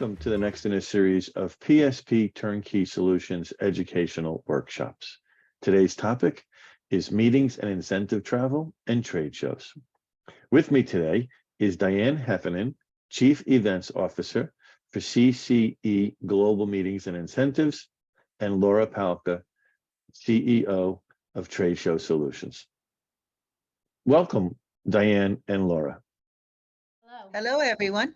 Welcome to the next in a series of PSP Turnkey Solutions educational workshops. Today's topic is meetings and incentive travel and trade shows. With me today is Diane Heffernan, Chief Events Officer for CCE Global Meetings and Incentives, and Laura Palka, CEO of Trade Show Solutions. Welcome, Diane and Laura. Hello. Hello, everyone.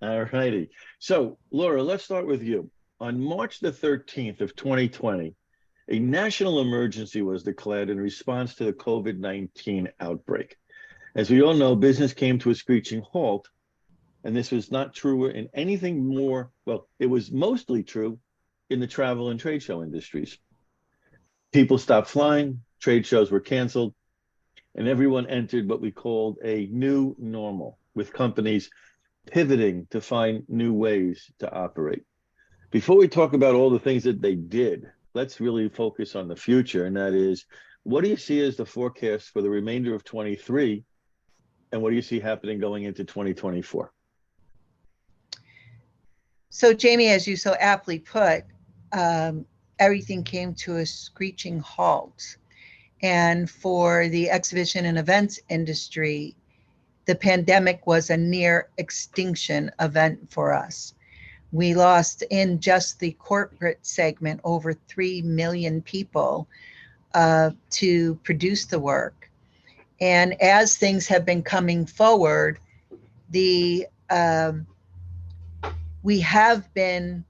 All righty. So, Laura, let's start with you. On March the 13th of 2020, a national emergency was declared in response to the COVID-19 outbreak. As we all know, business came to a screeching halt, and this was not true in anything more, well, it was mostly true in the travel and trade show industries. People stopped flying, trade shows were canceled, and everyone entered what we called a new normal, with companies pivoting to find new ways to operate. Before we talk about all the things that they did, let's really focus on the future, and that is, what do you see as the forecast for the remainder of 23, and what do you see happening going into 2024? So, Jamie, as you so aptly put, everything came to a screeching halt. And for the exhibition and events industry, the pandemic was a near extinction event for us. We lost in just the corporate segment over 3 million people to produce the work. And as things have been coming forward, we have been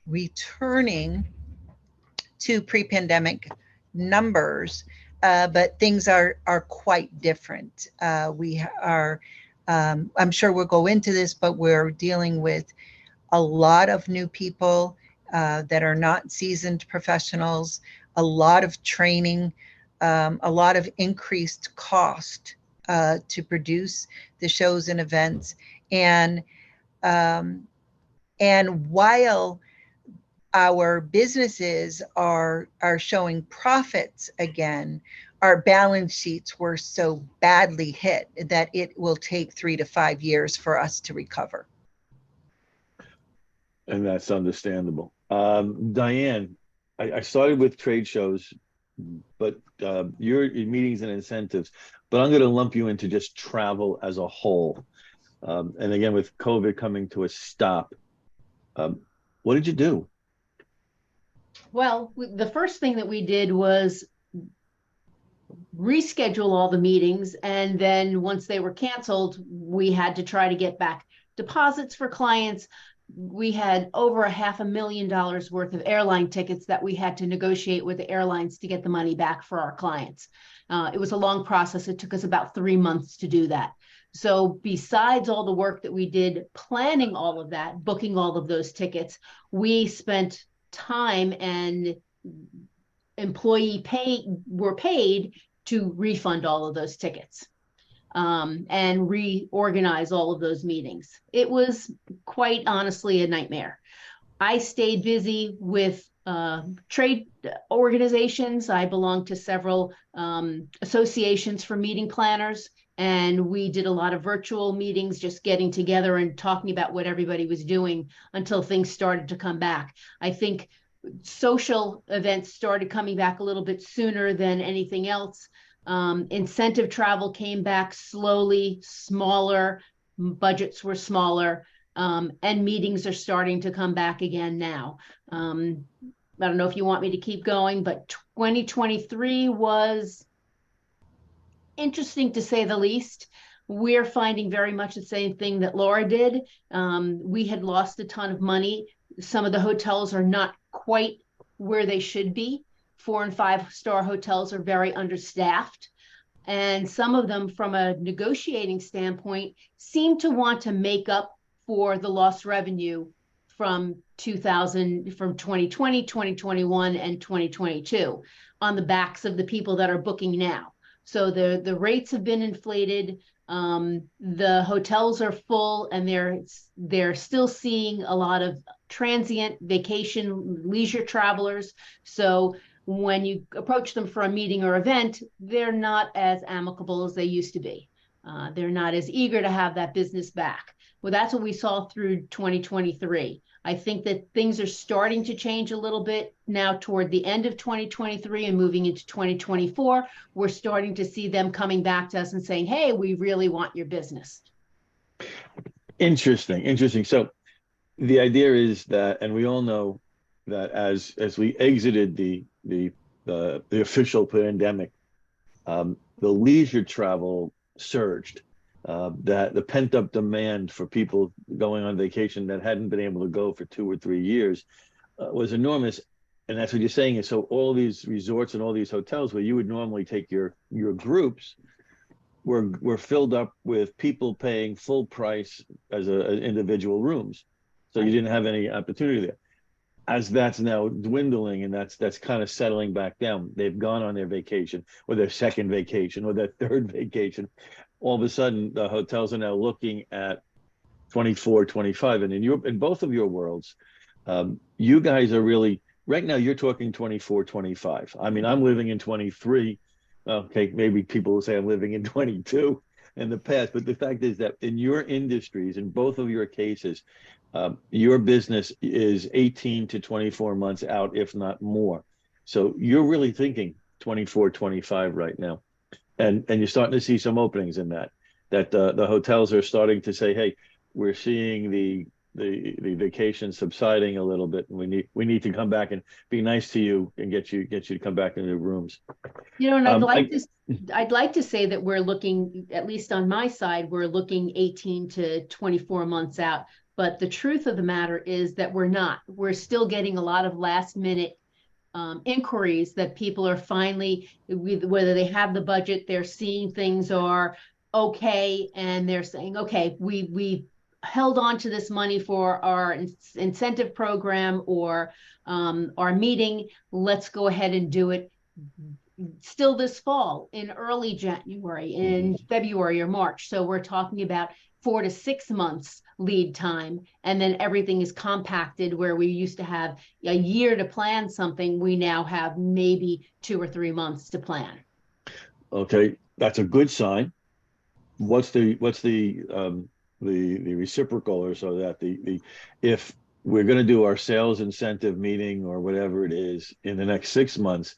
returning to pre-pandemic numbers, but things are quite different. We are, I'm sure we'll go into this, but we're dealing with a lot of new people that are not seasoned professionals, a lot of training, a lot of increased cost to produce the shows and events. And while our businesses are showing profits again, our balance sheets were so badly hit that it will take 3 to 5 years for us to recover. And that's understandable. Diane, I started with trade shows, but your meetings and incentives, but I'm going to lump you into just travel as a whole. And again, with COVID coming to a stop, what did you do? Well, the first thing that we did was reschedule all the meetings. And then once they were canceled, we had to try to get back deposits for clients. We had over $500,000 worth of airline tickets that we had to negotiate with the airlines to get the money back for our clients. It was a long process. It took us about 3 months to do that. So besides all the work that we did planning all of that, booking all of those tickets, we spent time and employee were paid to refund all of those tickets and reorganize all of those meetings. It was quite honestly a nightmare. I stayed busy with trade organizations. I belong to several associations for meeting planners, and we did a lot of virtual meetings, just getting together and talking about what everybody was doing until things started to come back. I think social events started coming back a little bit sooner than anything else. Incentive travel came back slowly, smaller, budgets were smaller, and meetings are starting to come back again now. I don't know if you want me to keep going, but 2023 was interesting to say the least. We're finding very much the same thing that Laura did. We had lost a ton of money. Some of the hotels are not quite where they should be. 4- and 5-star hotels are very understaffed. And some of them, from a negotiating standpoint, seem to want to make up for the lost revenue from 2020, 2021, and 2022 on the backs of the people that are booking now. So the rates have been inflated. The hotels are full, and they're still seeing a lot of transient vacation leisure travelers. So when you approach them for a meeting or event, they're not as amicable as they used to be. They're not as eager to have that business back. Well, that's what we saw through 2023. I think that things are starting to change a little bit now toward the end of 2023 and moving into 2024. We're starting to see them coming back to us and saying, hey, we really want your business. Interesting, interesting. So the idea is that, and we all know that as we exited the official pandemic, the leisure travel surged. That the pent up demand for people going on vacation that hadn't been able to go for 2 or 3 years was enormous. And that's what you're saying is, so all these resorts and all these hotels where you would normally take your groups were filled up with people paying full price as individual rooms. So you didn't have any opportunity there. As that's now dwindling and that's kind of settling back down, they've gone on their vacation or their second vacation or their third vacation. All of a sudden, the hotels are now looking at 24, 25. And in both of your worlds, you guys are really, right now, you're talking 24, 25. I mean, I'm living in 23. Okay, maybe people will say I'm living in 22 in the past, but the fact is that in your industries, in both of your cases, your business is 18 to 24 months out, if not more. So you're really thinking 24, 25 right now. And you're starting to see some openings in that the hotels are starting to say, hey, we're seeing the vacation subsiding a little bit, and we need to come back and be nice to you and get you to come back into the rooms. You know, and I'd like to say that we're looking, at least on my side, we're looking 18 to 24 months out. But the truth of the matter is that we're not. We're still getting a lot of last minute inquiries that people are finally, whether they have the budget, they're seeing things are okay, and they're saying, okay, we held on to this money for our incentive program or our meeting. Let's go ahead and do it still this fall, in early January, in February or March. So we're talking about 4 to 6 months lead time, and then everything is compacted. Where we used to have a year to plan something, we now have maybe 2 or 3 months to plan. Okay, that's a good sign. What's the reciprocal, or so that the if we're going to do our sales incentive meeting or whatever it is in the next 6 months,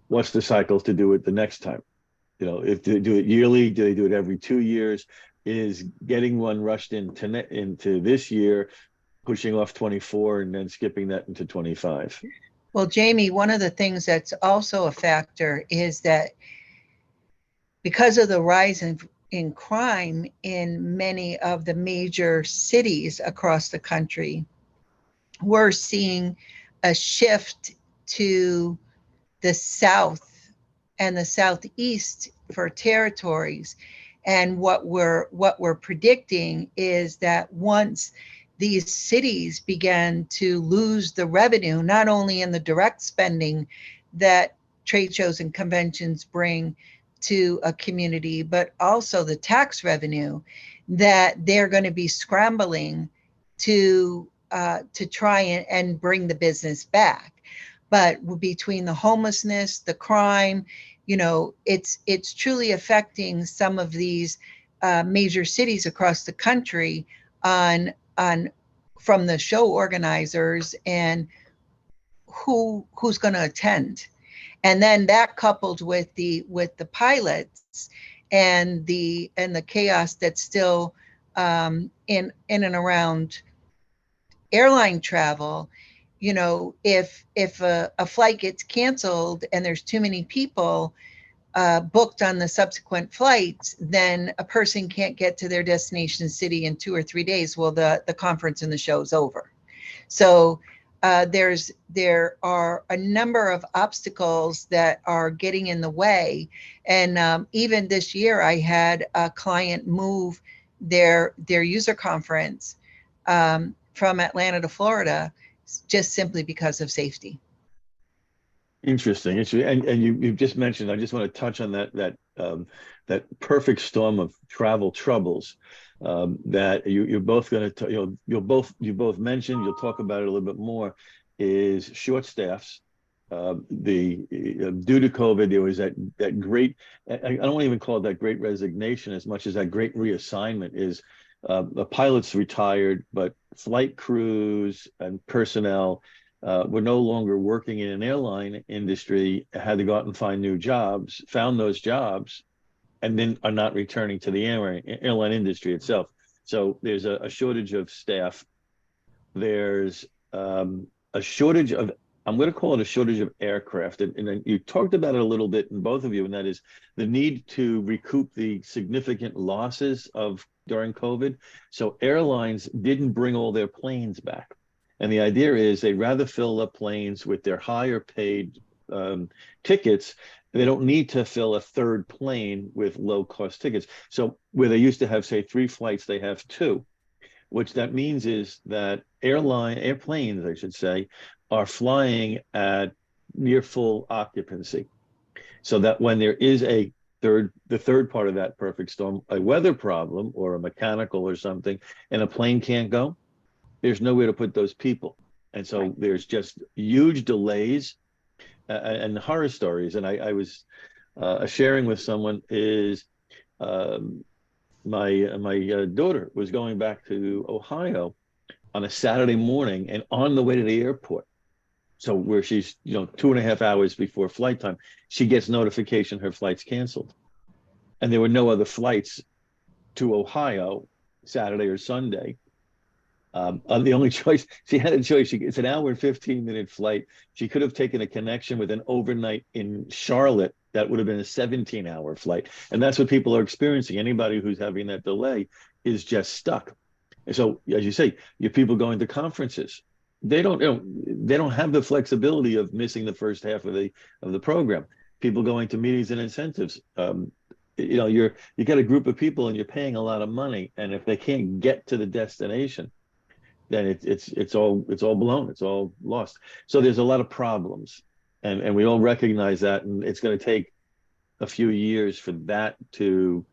what's the cycle to do it the next time? You know, if they do it yearly, do they do it every 2 years? Is getting one rushed into this year, pushing off 24 and then skipping that into 25? Well, Jamie, one of the things that's also a factor is that because of the rise in crime in many of the major cities across the country, we're seeing a shift to the South and the Southeast for territories. And what we're predicting is that once these cities began to lose the revenue, not only in the direct spending that trade shows and conventions bring to a community, but also the tax revenue, that they're going to be scrambling to try and bring the business back. But between the homelessness, the crime, you know, it's truly affecting some of these major cities across the country on from the show organizers and who's going to attend. And then that coupled with the pilots and the chaos that's still in and around airline travel. You know, if a flight gets canceled and there's too many people booked on the subsequent flights, then a person can't get to their destination city in 2 or 3 days. Well, the conference and the show's over. So there are a number of obstacles that are getting in the way. And even this year, I had a client move their user conference from Atlanta to Florida, just simply because of safety. Interesting. And you just mentioned, I just want to touch on that perfect storm of travel troubles that you're both going to, you both mentioned, you'll talk about it a little bit more, is short staffs. Due to COVID, there was that great, I don't even call it that great resignation as much as that great reassignment. Is the pilots retired, but flight crews and personnel were no longer working in an airline industry, had to go out and find new jobs, found those jobs, and then are not returning to the airline industry itself. So there's a shortage of staff. There's a shortage of, I'm going to call it a shortage of aircraft. And you talked about it a little bit in both of you, and that is the need to recoup the significant losses of during COVID. So airlines didn't bring all their planes back. And the idea is they'd rather fill up planes with their higher paid tickets. They don't need to fill a third plane with low cost tickets. So where they used to have, say, 3 flights, they have 2. Which that means is that airplanes, I should say, are flying at near full occupancy. So that when there is the third part of that perfect storm, a weather problem or a mechanical or something, and a plane can't go, there's nowhere to put those people. And so there's just huge delays and horror stories. And I was sharing with someone is my daughter was going back to Ohio on a Saturday morning, and on the way to the airport, so where she's 2.5 hours before flight time, she gets notification her flight's canceled, and there were no other flights to Ohio Saturday or Sunday. The only choice she had it's an hour and 15-minute flight. She could have taken a connection with an overnight in Charlotte. That would have been a 17-hour flight. And that's what people are experiencing. Anybody who's having that delay is just stuck. And so, as you say, your people going to conferences, they don't have the flexibility of missing the first half of the program. People going to meetings and incentives. You got a group of people and you're paying a lot of money. And if they can't get to the destination, then it's all blown. It's all lost. So there's a lot of problems. And we all recognize that, and it's going to take a few years for that to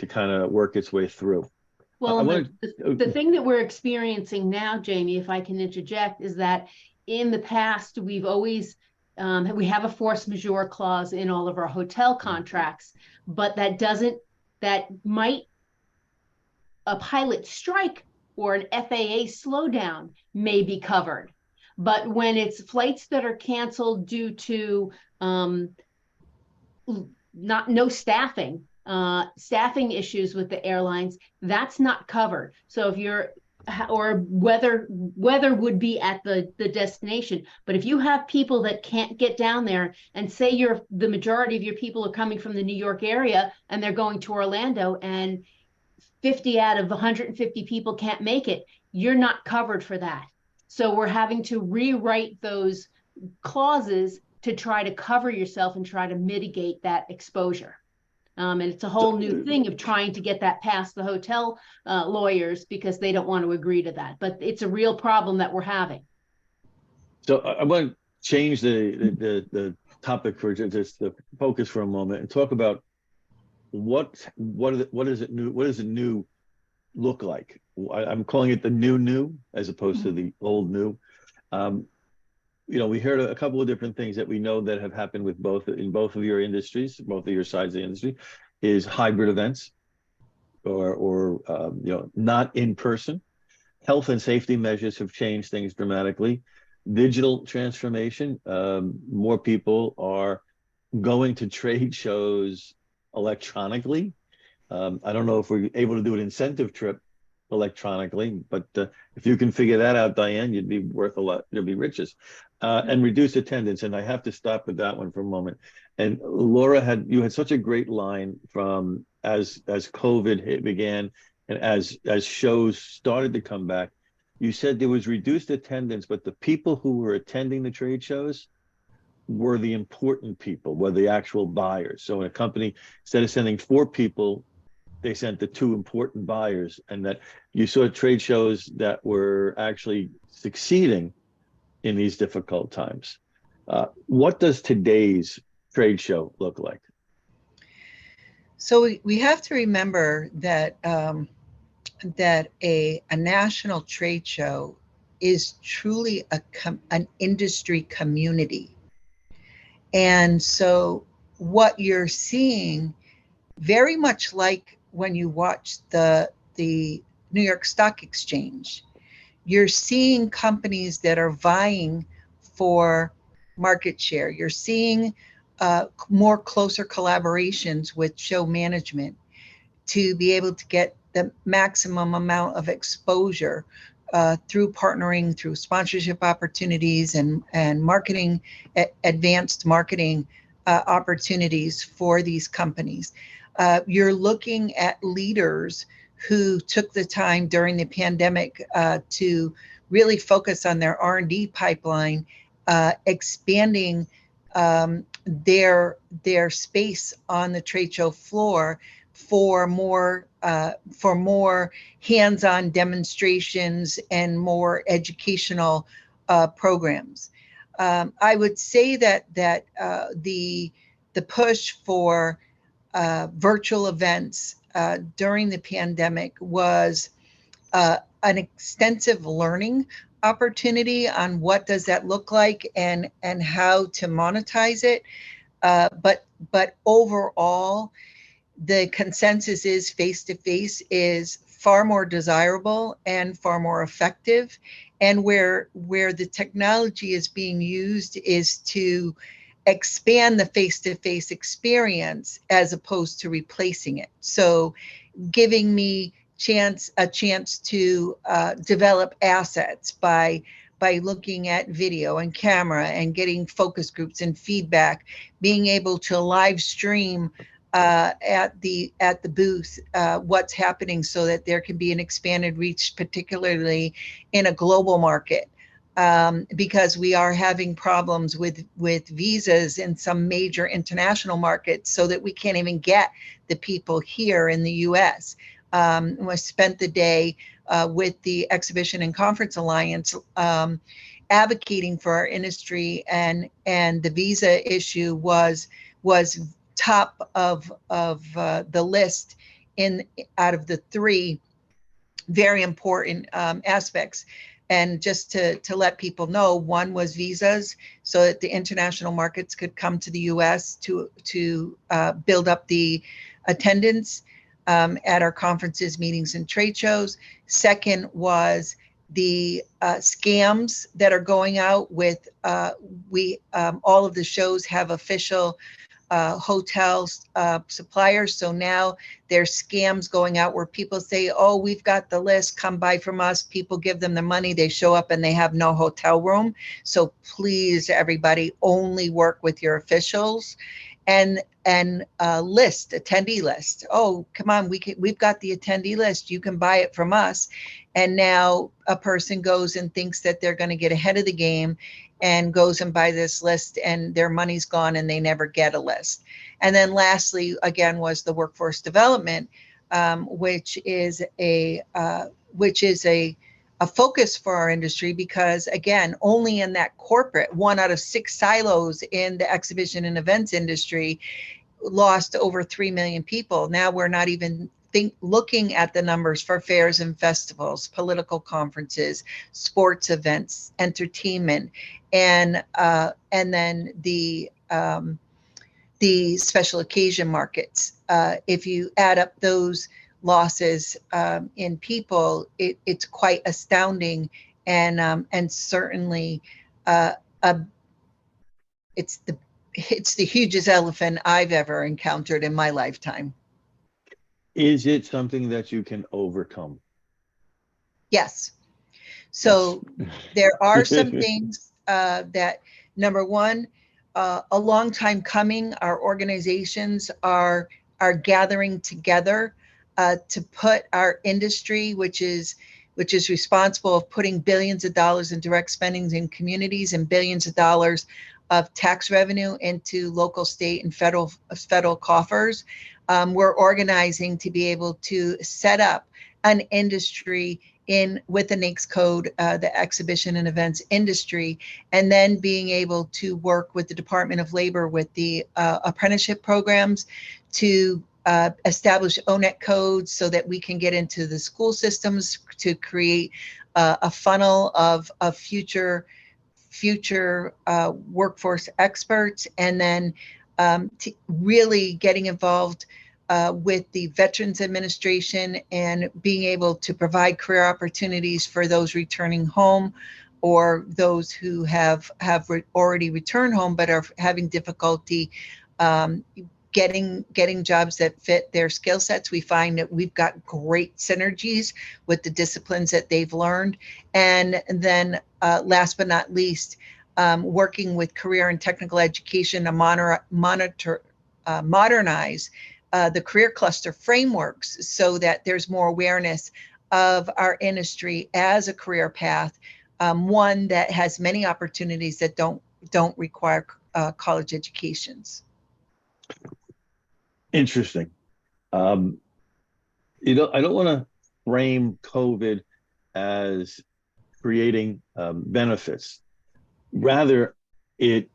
kind of work its way through. Well, the thing that we're experiencing now, Jamie, if I can interject, is that in the past, we've always, we have a force majeure clause in all of our hotel contracts, but that might, a pilot strike or an FAA slowdown may be covered. But when it's flights that are canceled due to no staffing issues with the airlines, that's not covered. So if you're, or weather would be at the destination. But if you have people that can't get down there, and say the majority of your people are coming from the New York area and they're going to Orlando, and 50 out of 150 people can't make it, you're not covered for that. So we're having to rewrite those clauses to try to cover yourself and try to mitigate that exposure. And it's a whole new thing of trying to get that past the hotel lawyers, because they don't want to agree to that. But it's a real problem that we're having. So I want to change the topic for just the focus for a moment and talk about what does it new look like? I'm calling it the new as opposed to the old new. We heard a couple of different things that we know that have happened with both of your industries, both of your sides of the industry, is hybrid events or not in person. Health and safety measures have changed things dramatically. Digital transformation, more people are going to trade shows electronically. I don't know if we're able to do an incentive trip electronically, but if you can figure that out, Diane, you'd be worth a lot. You'd be riches. And reduce attendance. And I have to stop with that one for a moment. And Laura, you had such a great line from as COVID began and as shows started to come back. You said there was reduced attendance, but the people who were attending the trade shows were the important people, were the actual buyers. So in a company, instead of sending 4 people, they sent the 2 important buyers, and that you saw trade shows that were actually succeeding in these difficult times. What does today's trade show look like? So we have to remember that that a national trade show is truly an industry community. And so what you're seeing, very much like when you watch the New York Stock Exchange. You're seeing companies that are vying for market share. You're seeing more closer collaborations with show management to be able to get the maximum amount of exposure through partnering, through sponsorship opportunities and marketing, advanced marketing opportunities for these companies. You're looking at leaders who took the time during the pandemic to really focus on their R&D pipeline, expanding their space on the trade show floor for more hands-on demonstrations and more educational programs. I would say that the push for virtual events during the pandemic was an extensive learning opportunity on what does that look like and how to monetize it. But overall, the consensus is face-to-face is far more desirable and far more effective. And where the technology is being used is to expand the face-to-face experience as opposed to replacing it. So giving me a chance to develop assets by looking at video and camera and getting focus groups and feedback, being able to live stream at the booth what's happening so that there can be an expanded reach, particularly in a global market. Because we are having problems with visas in some major international markets so that we can't even get the people here in the US. I spent the day with the Exhibition and Conference Alliance advocating for our industry, and the visa issue was top of the list out of the three very important aspects. And just to let people know, one was visas, so that the international markets could come to the U.S. to build up the attendance at our conferences, meetings, and trade shows. Second was the scams that are going out with all of the shows have official hotels suppliers. So now there's scams going out where people say, oh, we've got the list, come buy from us. People give them the money, they show up and they have no hotel room. So please, everybody, only work with your officials. And attendee list. Oh, come on, we've got the attendee list. You can buy it from us. And now a person goes and thinks that they're going to get ahead of the game and goes and buy this list, and their money's gone and they never get a list. And then lastly, again, was the workforce development, which is a focus for our industry, because again, only in that corporate, 1 out of 6 silos in the exhibition and events industry lost over 3 million people. Now we're not even looking at the numbers for fairs and festivals, political conferences, sports events, entertainment, and then the special occasion markets. If you add up those losses in people, it's quite astounding, and certainly it's the hugest elephant I've ever encountered in my lifetime. Is it something that you can overcome? Yes. So there are some things that, number one, a long time coming, our organizations are gathering together to put our industry, which is responsible of putting billions of dollars in direct spending in communities and billions of dollars of tax revenue into local, state, and federal coffers. We're organizing to be able to set up an industry with the NAICS code, the exhibition and events industry, and then being able to work with the Department of Labor with the apprenticeship programs to establish ONET codes so that we can get into the school systems to create a funnel of future workforce experts, and then really getting involved with the Veterans Administration and being able to provide career opportunities for those returning home or those who have already returned home but are having difficulty getting jobs that fit their skill sets. We find that we've got great synergies with the disciplines that they've learned. And then last but not least, working with career and technical education to modernize the career cluster frameworks so that there's more awareness of our industry as a career path, one that has many opportunities that don't require college educations. Interesting. I don't want to frame COVID as creating benefits. Rather, it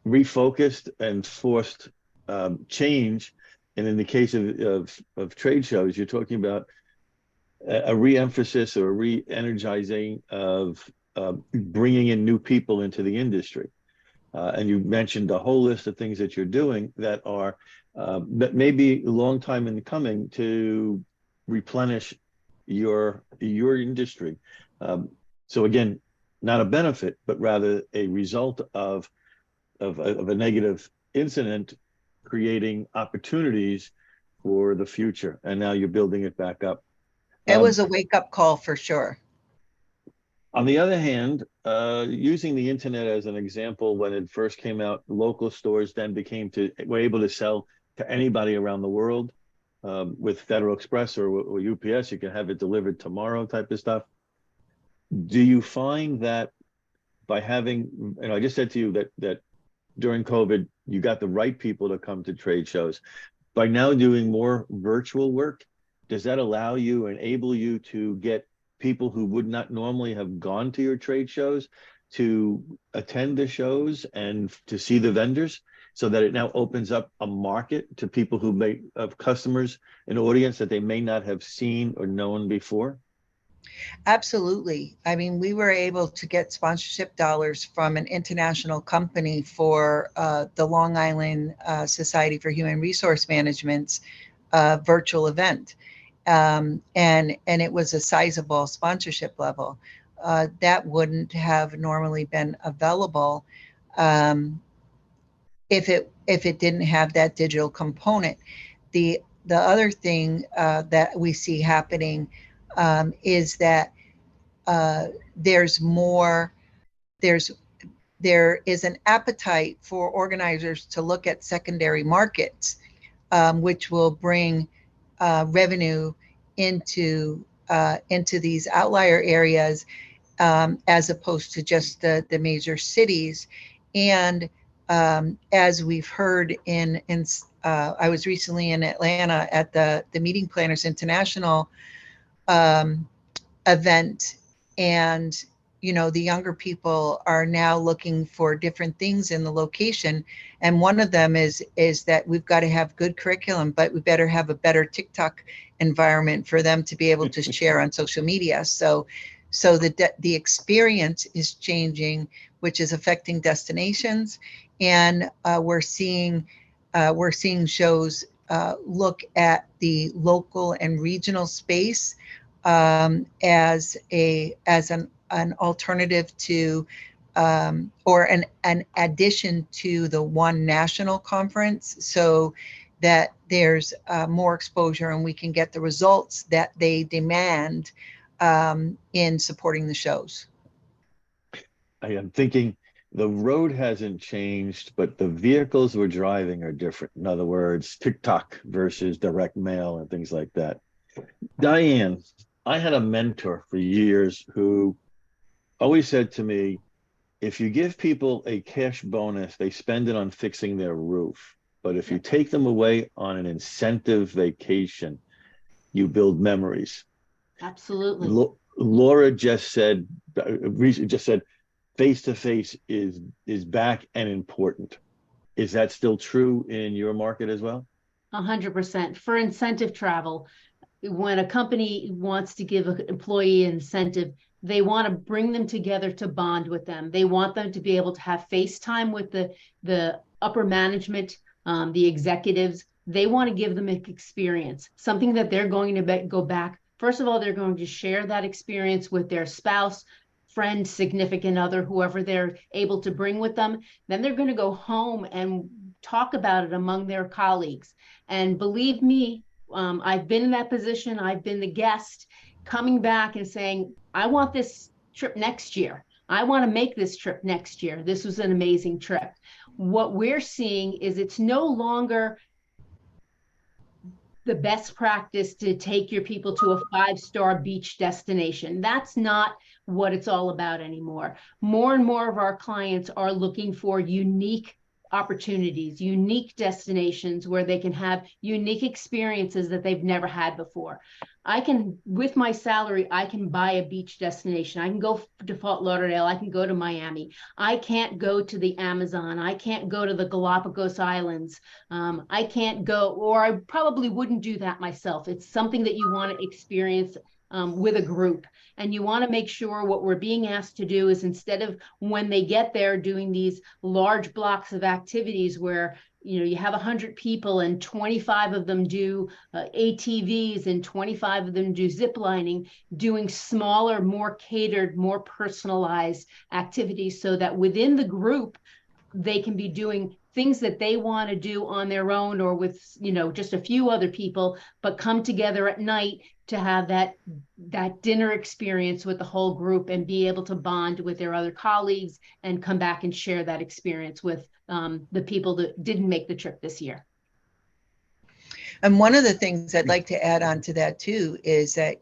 refocused and forced change. And in the case of trade shows, you're talking about a re-emphasis or a re-energizing of bringing in new people into the industry. And you mentioned a whole list of things that you're doing that are that may be a long time in the coming to replenish your industry. So again, not a benefit, but rather a result of a negative incident creating opportunities for the future. And now you're building it back up. It was a wake-up call for sure. On the other hand, using the internet as an example, when it first came out, local stores then were able to sell to anybody around the world. With Federal Express or UPS, you can have it delivered tomorrow type of stuff. Do you find that by having, and I just said to you that during COVID, you got the right people to come to trade shows. By now doing more virtual work, does that enable you to get people who would not normally have gone to your trade shows to attend the shows and to see the vendors, so that it now opens up a market to people who may have customers, an audience that they may not have seen or known before? Absolutely. I mean, we were able to get sponsorship dollars from an international company for the Long Island Society for Human Resource Management's virtual event. And it was a sizable sponsorship level. That wouldn't have normally been available if it didn't have that digital component. The other thing that we see happening is that there is an appetite for organizers to look at secondary markets, which will bring revenue into these outlier areas, as opposed to just the major cities. And as we've heard I was recently in Atlanta at the Meeting Planners International event, and the younger people are now looking for different things in the location, and one of them is that we've got to have good curriculum, but we better have a better TikTok environment for them to be able to share on social media. So the experience is changing, which is affecting destinations, and we're seeing shows look at the local and regional space as an alternative to or an addition to the one national conference, so that there's more exposure and we can get the results that they demand in supporting the shows. I am thinking the road hasn't changed, but the vehicles we're driving are different. In other words, TikTok versus direct mail and things like that. Diane, I had a mentor for years who always said to me, if you give people a cash bonus, they spend it on fixing their roof. But if you take them away on an incentive vacation, you build memories. Absolutely. Laura just said face-to-face is back and important. Is that still true in your market as well? 100%. For incentive travel, when a company wants to give an employee incentive, they want to bring them together to bond with them. They want them to be able to have FaceTime with the upper management, the executives, They want to give them an experience, something that they're going to go back. First of all, they're going to share that experience with their spouse, friend, significant other, whoever they're able to bring with them. Then they're going to go home and talk about it among their colleagues. And believe me, I've been in that position. I've been the guest coming back and saying, I want this trip next year. I want to make this trip next year. This was an amazing trip. What we're seeing is it's no longer the best practice to take your people to a 5-star beach destination. That's not what it's all about anymore. More and more of our clients are looking for unique opportunities, unique destinations where they can have unique experiences that they've never had before. I can, with my salary, I can buy a beach destination. I can go to Fort Lauderdale. I can go to Miami. I can't go to the Amazon. I can't go to the Galapagos Islands. I can't go, or I probably wouldn't do that myself. It's something that you want to experience with a group. And you want to make sure what we're being asked to do is, instead of when they get there doing these large blocks of activities where you have 100 people and 25 of them do ATVs and 25 of them do zip lining, doing smaller, more catered, more personalized activities so that within the group, they can be doing things that they want to do on their own or with, just a few other people, but come together at night to have that dinner experience with the whole group and be able to bond with their other colleagues and come back and share that experience with the people that didn't make the trip this year. And one of the things I'd like to add on to that too is that,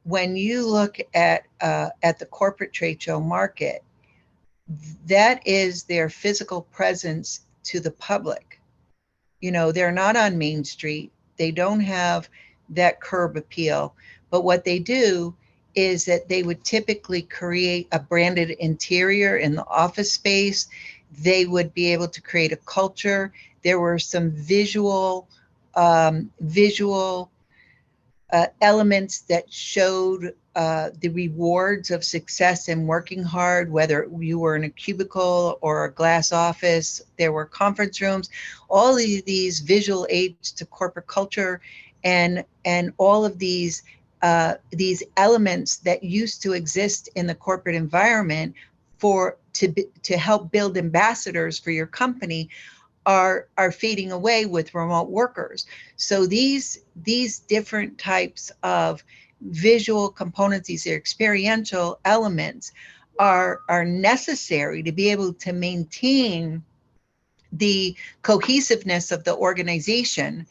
when you look at the corporate trade show market, that is their physical presence to the public. They're not on Main Street. They don't have that curb appeal. But what they do is that they would typically create a branded interior in the office space. They would be able to create a culture. There were some visual elements that showed the rewards of success and working hard, whether you were in a cubicle or a glass office. There were conference rooms, all of these visual aids to corporate culture, and all of these elements that used to exist in the corporate environment to help build ambassadors for your company are fading away with remote workers. So these different types of visual components, these experiential elements are necessary to be able to maintain the cohesiveness of the organization,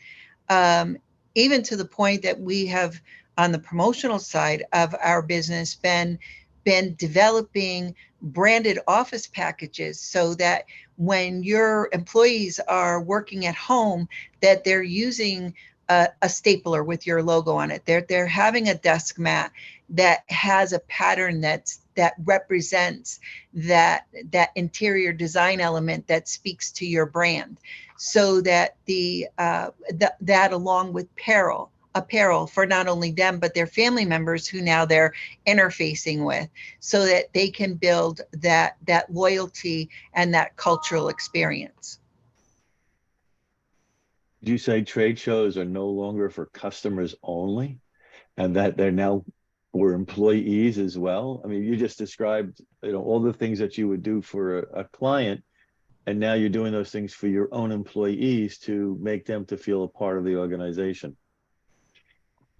even to the point that we have on the promotional side of our business been developing branded office packages so that when your employees are working at home, that they're using a stapler with your logo on it. They're having a desk mat that has a pattern that represents that interior design element that speaks to your brand, so that that along with apparel for not only them but their family members who now they're interfacing with, so that they can build that loyalty and that cultural experience. Did you say trade shows are no longer for customers only, and that they're now for employees as well? I mean, you just described, all the things that you would do for a client, and now you're doing those things for your own employees to make them to feel a part of the organization.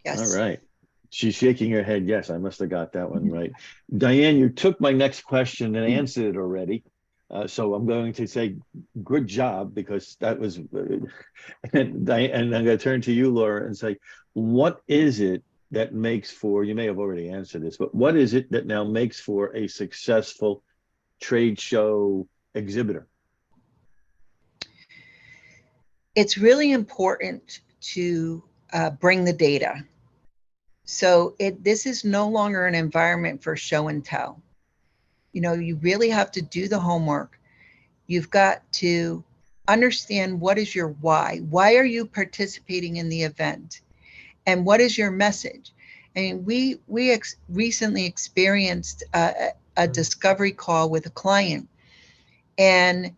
Yes. All right. She's shaking her head. Yes, I must have got that one right. Diane, you took my next question and answered it already. So I'm going to say good job, because that was, and I'm going to turn to you, Laura, and say, what is it that makes for, you may have already answered this, but what is it that now makes for a successful trade show exhibitor? It's really important to bring the data. So this is no longer an environment for show and tell. You really have to do the homework. You've got to understand, what is your why? Why are you participating in the event? And what is your message? I mean, we recently experienced a discovery call with a client, and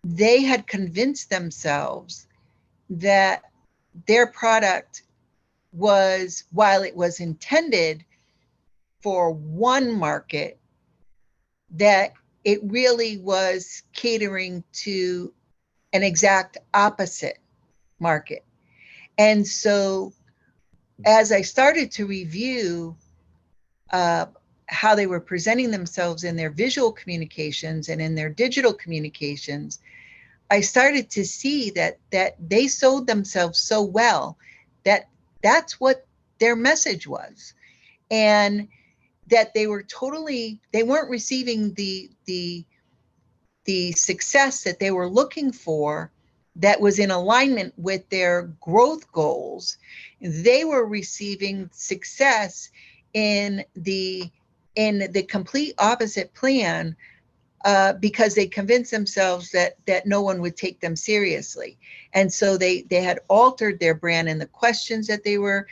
they had convinced themselves that their product was, while it was intended for one market, that it really was catering to an exact opposite market. And so as I started to review how they were presenting themselves in their visual communications and in their digital communications, I started to see that they sold themselves so well that that's what their message was, and that they weren't receiving the success that they were looking for that was in alignment with their growth goals. They were receiving success in the complete opposite plan, because they convinced themselves that no one would take them seriously. And so they had altered their brand and the questions that they were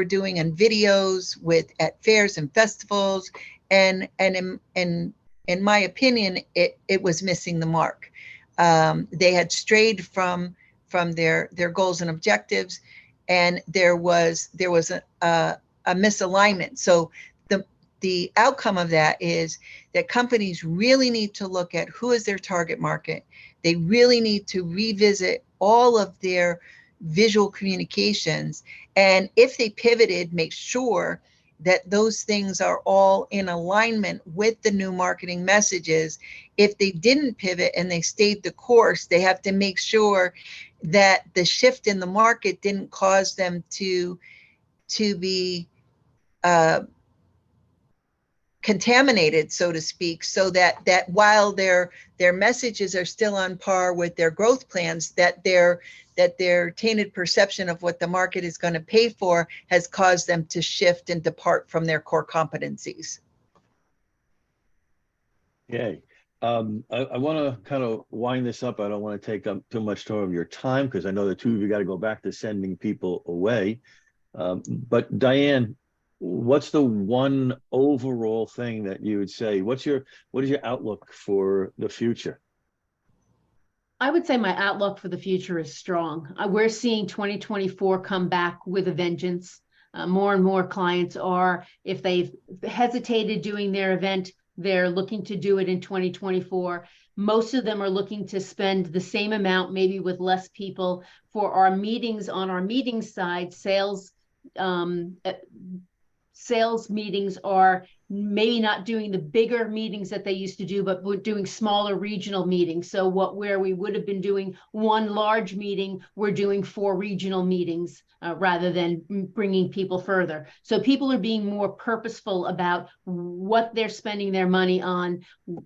doing in videos at fairs and festivals, and in my opinion, it was missing the mark. They had strayed from their goals and objectives, and there was a misalignment. So the outcome of that is that companies really need to look at who is their target market. They really need to revisit all of their visual communications. And if they pivoted, make sure that those things are all in alignment with the new marketing messages. If they didn't pivot and they stayed the course, they have to make sure that the shift in the market didn't cause them to be contaminated, so to speak, so that while their messages are still on par with their growth plans, that their tainted perception of what the market is going to pay for has caused them to shift and depart from their core competencies. Okay. I want to kind of wind this up. I don't want to take up too much of your time, because I know the two of you got to go back to sending people away. But Diane, what's the one overall thing that you would say? What is your outlook for the future? I would say my outlook for the future is strong. We're seeing 2024 come back with a vengeance. More and more clients are, if they've hesitated doing their event, they're looking to do it in 2024. Most of them are looking to spend the same amount, maybe with less people, for our meetings on our meeting side. Sales meetings are maybe not doing the bigger meetings that they used to do, but we're doing smaller regional meetings. So where we would have been doing one large meeting, we're doing 4 regional meetings rather than bringing people further. So people are being more purposeful about what they're spending their money on,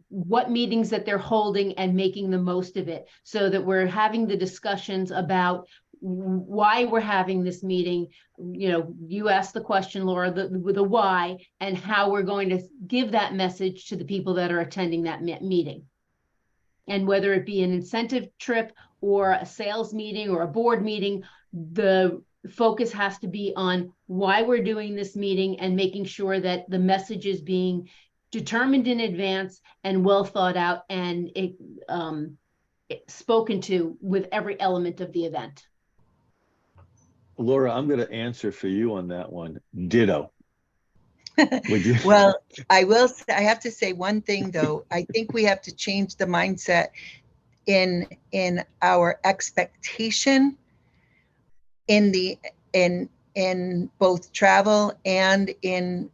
what meetings that they're holding, and making the most of it, so that we're having the discussions about why we're having this meeting. You asked the question, Laura, the why, and how we're going to give that message to the people that are attending that meeting. And whether it be an incentive trip or a sales meeting or a board meeting, the focus has to be on why we're doing this meeting and making sure that the message is being determined in advance and well thought out, and spoken to with every element of the event. Laura, I'm going to answer for you on that one. Ditto. Well, I have to say one thing though. I think we have to change the mindset in our expectation in both travel and in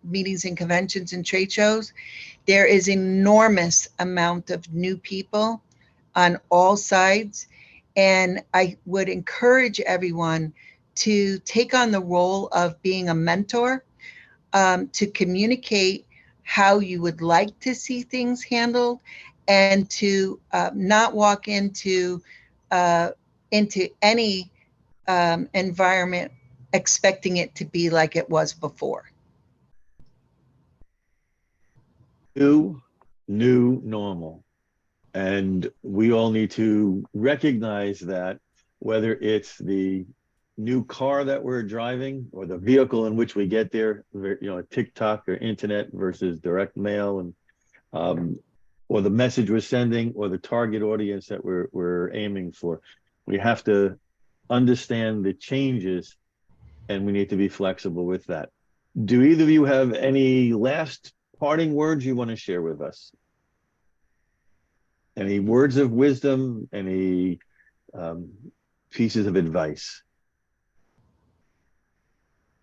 meetings and conventions and trade shows. There is enormous amount of new people on all sides. And I would encourage everyone to take on the role of being a mentor, to communicate how you would like to see things handled, and to not walk into any environment expecting it to be like it was before. New normal. And we all need to recognize that, whether it's the new car that we're driving or the vehicle in which we get there, TikTok or internet versus direct mail, and or the message we're sending or the target audience that we're aiming for. We have to understand the changes, and we need to be flexible with that. Do either of you have any last parting words you want to share with us? Any words of wisdom? Any um, pieces of advice?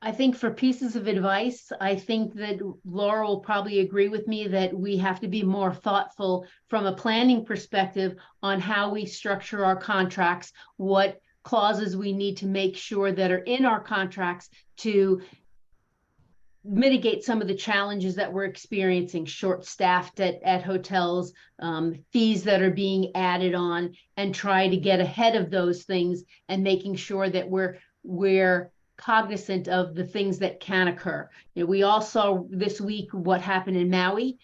I think for pieces of advice, I think that Laura will probably agree with me that we have to be more thoughtful from a planning perspective on how we structure our contracts, what clauses we need to make sure that are in our contracts to mitigate some of the challenges that we're experiencing, short-staffed at hotels, fees that are being added on, and try to get ahead of those things and making sure that we're cognizant of the things that can occur. You know, we all saw this week what happened in Maui.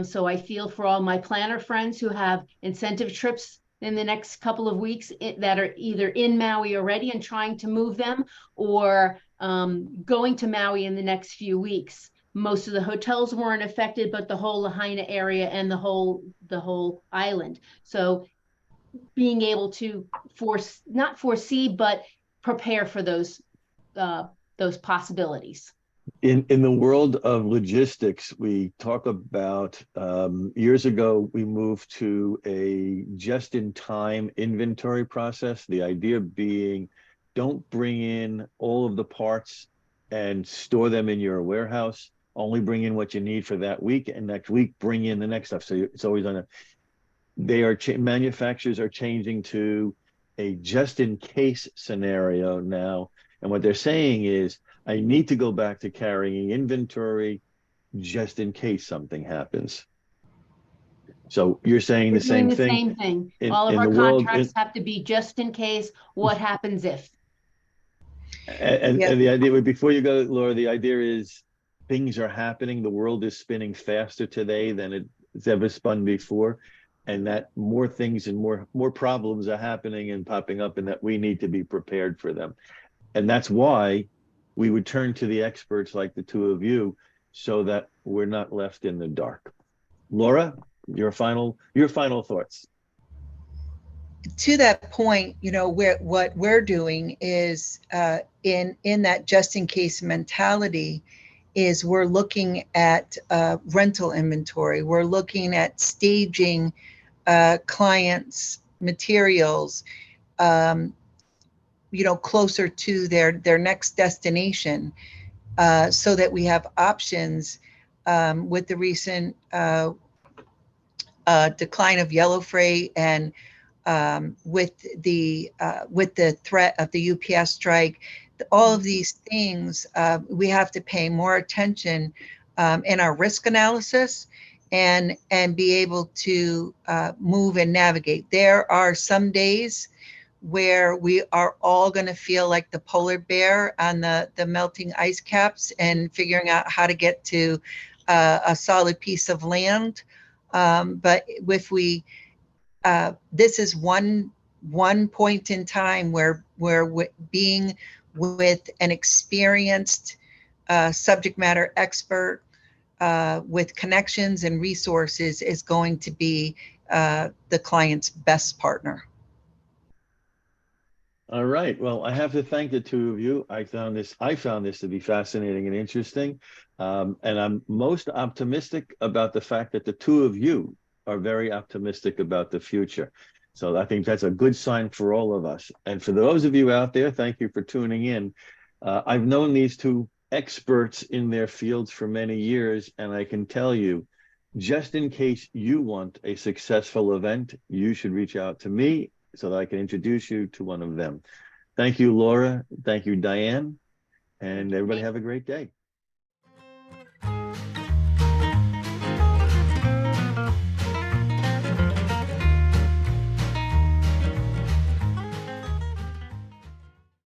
So I feel for all my planner friends who have incentive trips in the next couple of weeks that are either in Maui already and trying to move them, or going to Maui in the next few weeks. Most of the hotels weren't affected, but the whole Lahaina area and the whole island. So being able to not foresee, but prepare for those possibilities. In the world of logistics, we talk about years ago, we moved to a just-in-time inventory process. The idea being, don't bring in all of the parts and store them in your warehouse. Only bring in what you need for that week, and next week bring in the next stuff. So it's always on a. Manufacturers are changing to a just-in-case scenario now, and what they're saying is, I need to go back to carrying inventory just in case something happens. So you're saying We're the same doing the thing same thing. in, All of in our the world. contracts have to be just in case. What happens if? Yeah. And the idea, before you go, Laura, the idea is things are happening. The world is spinning faster today than it's ever spun before. And that more things and more problems are happening and popping up, and that we need to be prepared for them. And that's why we would turn to the experts like the two of you, so that we're not left in the dark. Laura, your final thoughts. To that point, you know, what we're doing is in that just in case mentality is we're looking at rental inventory. We're looking at staging clients' materials, you know, closer to their next destination, so that we have options with the recent decline of yellow freight, and with the threat of the UPS strike. All of these things, we have to pay more attention in our risk analysis, and be able to move and navigate. There are some days where we are all going to feel like the polar bear on the melting ice caps and figuring out how to get to a solid piece of land. But if we, this is one point in time where being with an experienced subject matter expert with connections and resources is going to be the client's best partner. All right. Well, I have to thank the two of you. I found this to be fascinating and interesting. And I'm most optimistic about the fact that the two of you are very optimistic about the future. So I think that's a good sign for all of us. And for those of you out there, thank you for tuning in. I've known these two experts in their fields for many years, and I can tell you, just in case you want a successful event, you should reach out to me so that I can introduce you to one of them. Thank you, Laura. Thank you, Diane. And everybody have a great day.